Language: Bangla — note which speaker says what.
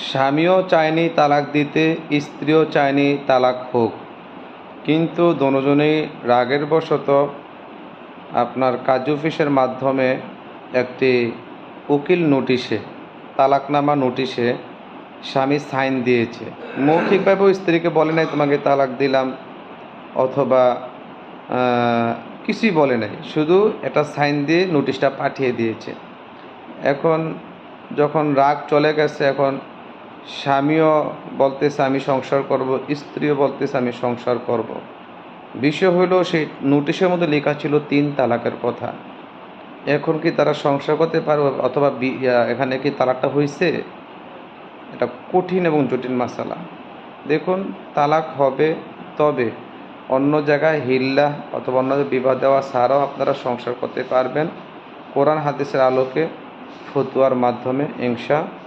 Speaker 1: স্বামীও চায়নি তালাক দিতে, স্ত্রীও চায়নি তালাক হোক, কিন্তু দুজনেই রাগের বশত আপনার কাজী অফিসের মাধ্যমে একটি উকিল নোটিশে, তালাকনামা নোটিশে স্বামী সাইন দিয়েছে। মৌখিকভাবেও স্ত্রীকে বলে নাই তোমাকে তালাক দিলাম, অথবা কিছুই বলে নাই, শুধু একটা সাইন দিয়ে নোটিশটা পাঠিয়ে দিয়েছে। এখন যখন রাগ চলে গেছে, এখন স্বামীও বলতেছে আমি সংসার করব, স্ত্রীও বলতেছে আমি সংসার করব। বিষয় হলো সেই নোটিশের মধ্যে লেখা ছিল 3 তালাকের কথা। এখন কি তারা সংসার করতে পারবে, অথবা এখানে কি তালাকটা হয়েছে? এটা কঠিন এবং জটিল মাসালা। দেখুন, তালাক হবে, তবে অন্য জায়গায় হিল্লা অথবা অন্য বিবাহ দেওয়া ছাড়াও আপনারা সংসার করতে পারবেন কোরআন হাদিসের আলোকে, ফতুয়ার মাধ্যমে, ইনশাআল্লাহ।